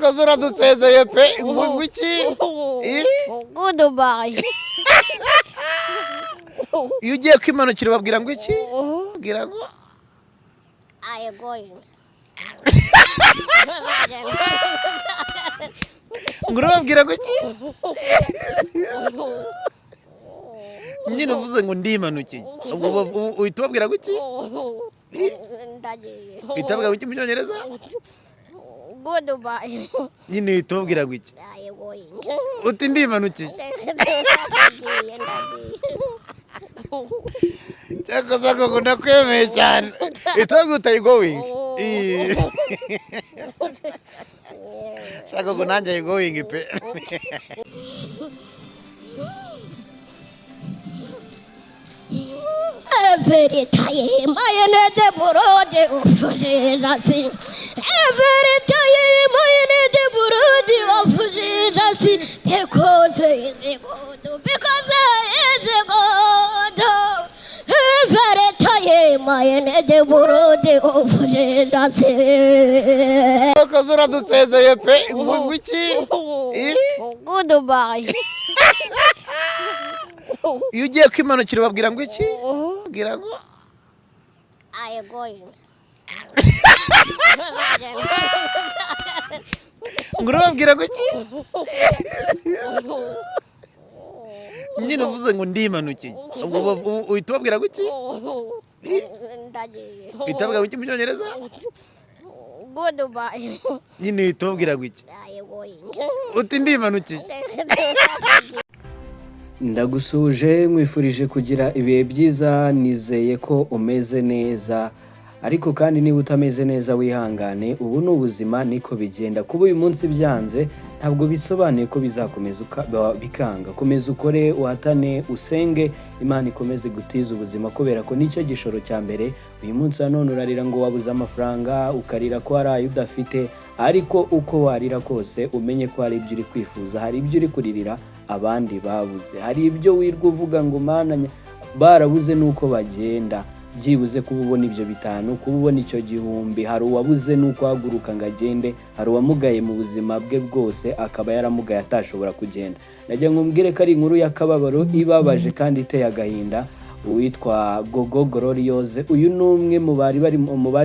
Kazura dusezeye pe iki Goodbye. iyo ugiye kwimanukira babwira ngo iki babwira ngo I am going. ngo urababwira ngo iki nyine uvuze ngo ndimanukiye uhita ubabwira ngo iki uhita ubabwira ngo iki mu cyongereza Goodbye. nyine uhita ubabwira ngo iki I am going. uti ndimanukiye cyakoze ako ndakwemeye cyane uhita ubabwira uti going shaka ngo nanjye going pe Every time I need the brode of Jesus. Every time I need the brode of Jesus. Because he is good. Because he is good. Every time I need the brode of Jesus. Kazura dusezeye pe iki Goodbye. iyo ugiye kwimanukira babwira ngo iki babwira ngo I am going. ngo urababwira ngo iki nyine uvuze ngo ndimanukiye uhita ubabwira ngo iki uhita ubabwira ngo iki mu cyongereza Goodbye. nyine uhita ubabwira ngo iki I am going. uti ndimanukiye ndagusuje nkwifurije kugira ibihe byiza nizeye ko umeze neza ariko kandi niba utameze neza wihangane ubu ni ubuzima niko bigenda kuba uyu munsi byanze ntabwo bisobanuye ko bizakomeza bikanga komeza ukore uhatane usenge Imana ikomeze gutiza ubuzima kubera ko nicyo gishoro cya mbere uyu munsi none urarira ngo wabuze amafaranga ukarira ko hari udafite ariko uko warira kose umenye ko hari ibyo uri kwifuza hari ibyo uri kuririra abandi babuze hari ibyo wirwa uvuga ngo mana barabuze nuko bagenda byibuze kuba ubona ibyo bitanu kuba ubona icyo gihumbi hari uwabuze nuko haguruka ngo agende hari uwamugaye mu buzima bwe bwose akaba yaramugaye atashobora kugenda najya nkubwire ko ari inkuru y'akababaro ibabaje kandi iteye agahinda uwitwa Gogo Gloriose uyu ni umwe mu bari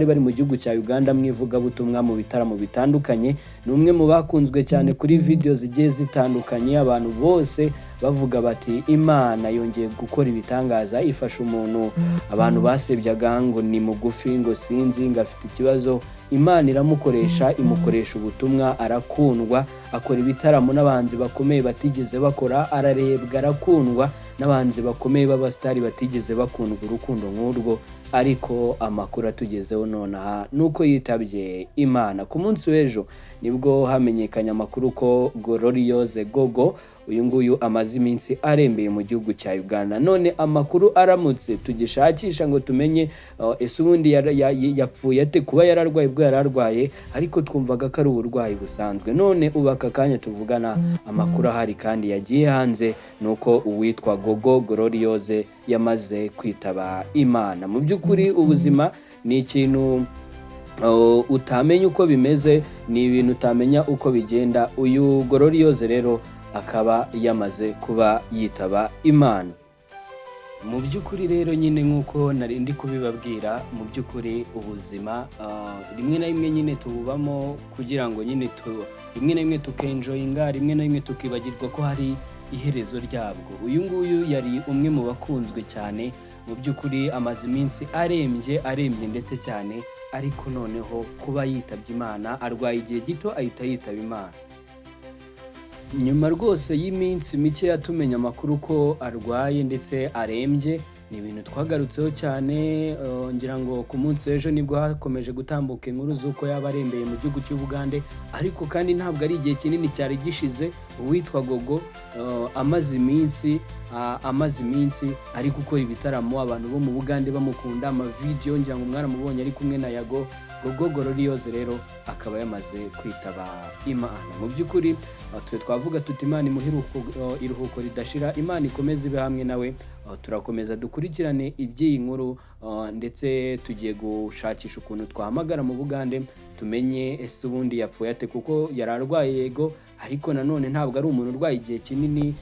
bari mu gihugu cya Uganda mwivugabutumwa mu bitaramo bitandukanye ni umwe mu bakunzwe cyane kuri video zigiye zitandukanye abantu bose bavuga bati Imana yongeye gukora ibitangaza ifasha umuntu abantu basebyaga ngo ni mugufi ngo sinzi ngo afite ikibazo Imana iramukoresha imukoresha ubutumwa arakundwa akora ibitaramo n'abanzi bakomeye batigeze bakora ararebwa arakundwa n'abanzi bakomeye b'abastari batigeze bakundwa urukundo nk'urwo ariko amakuru atugezeho nonaha nuko yitabye Imana ku munsi w'ejo nibwo hamenyekanye amakuru ko Gloriose Gogo uyu nguyu amaze iminsi arembeye mu gihugu cya Uganda none amakuru aramutse tugishakisha ngo tumenye ese ubundi yapfuye ate kuba yararwaye bwo yararwaye ariko twumvaga ko ari uburwayi busanzwe none ubaka kanya tuvugana amakuru ahari kandi yagiye hanze nuko uwitwa Gogo Gloriose yamaze kwitaba Imana mu by'ukuri ubuzima ni ikintu utamenya uko bimeze ni ibintu utamenya uko bigenda uyu Gloriose rero akaba yamaze kuba yitaba Imana mu by'ukuri rero nyine nk'uko nari ndi kubibabwira mu by'ukuri ubuzima rimwe na rimwe nyine tububamo kugira ngo nyine rimwe na rimwe tukenjoyinga rimwe na rimwe tukibagirwa ko hari iherezo ryabwo uyu nguyu yari umwe mu bakunzwe cyane mu by'ukuri amaze iminsi arembye ndetse cyane ariko noneho kuba yitabye Imana arwaye igihe gito ahita yitaba Imana nyuma rwose y'iminsi mike yatumenya amakuru ko arwaye ndetse arembye ni ibintu twagarutseho cyane ngira ngo ku munsi w'ejo nibwo hakomeje gutambuka inkuru z'uko yaba arembeye mu gihugu cy'Ubugande ariko kandi ntabwo ari igihe kinini cyari gishize uwitwa Gogo amaze iminsi ari gukora ibitaramo, abantu bo mu Bugande bamukunda, amavideo ngira ngo mwaramubonye ari kumwe na Yago. Gogo Gloriose rero akaba yamaze kwitaba Imana. Mu by'ukuri twe twavuga tuti Imana iruhuko ridashira, Imana ikomeze ibe hamwe nawe. Turakomeza dukurikirane iby'iyi nkuru, ndetse tugiye gushakisha ukuntu twahamagara mu Bugande tumenye ese ubundi yapfuye ate, kuko yararwaye yego, ariko nanone ntabwo ari umuntu urwaye igihe kinini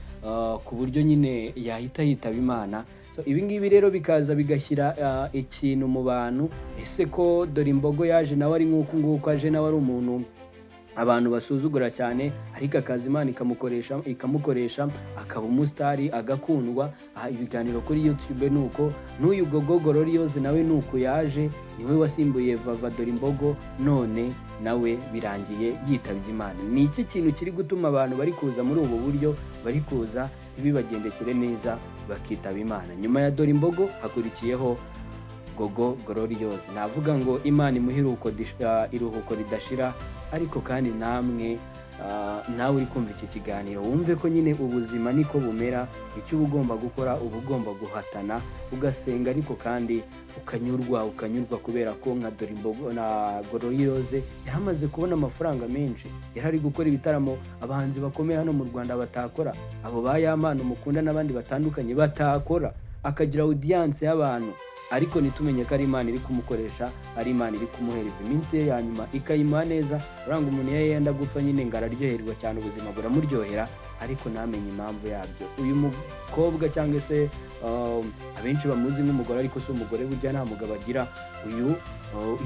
ku buryo nyine yahita yitaba Imana. Ibi ngibi rero bikaza bigashyira ikintu mu bantu, ese ko dore imbogo yaje nawe ari nk'uko nguko aje, nawe ari umuntu abantu basuzugura cyane, ariko akaza Imana ikamukoresha akaba umusitari agakundwa. Ibiganiro kuri YouTube nuko n'uyu Gogo Gloriose nawe nuko yaje, niwe wasimbuye Vava dore imbogo, none nawe birangiye yitabye Imana. Ni iki kintu kiri gutuma abantu bari kuza muri ubu buryo, bari kuza ntibibagendekere neza bakitaba Imana? Nyuma ya dore imbogo hakurikiyeho Gogo Gloriose. Navuga ngo Imana imuhe iruhuko ridashira, ariko kandi nawe uri kumva iki kiganiro wumve ko nyine ubuzima niko bumera. Icyo uba ugomba gukora, uba ugomba guhatana ugasenga, ariko kandi ukanyurwa kubera ko nka dore imbogo na Gloriose yaramaze kubona amafaranga menshi, yarari gukora ibitaramo abahanzi bakomeye hano mu Rwanda batakora, abo bayamana mukunda n'abandi batandukanye batakora, akagira audience y'abantu, ariko nitumenye ko ari Imana iri kumukoresha, ari Imana iri kumuhereza iminsi ye ya nyuma ikayimuha neza. Uranga umuntu yenda gupfa nyine ngararyoherwa cyane, ubuzima buramuryohera, ariko namenye impamvu yabyo. Uyu mukobwa cyangwa se abenshi bamuzi nk'umugore, ariko si umugore, burya nta mugabo agira. Uyu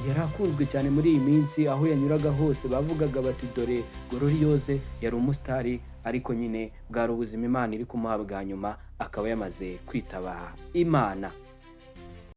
yarakunzwe cyane muri iyi minsi, aho yanyuraga hose bavugaga bati dore Gloriose yari umusitari, ariko nyine bwari ubuzima Imana iri kumuha bwa nyuma, akaba yamaze kwitaba Imana.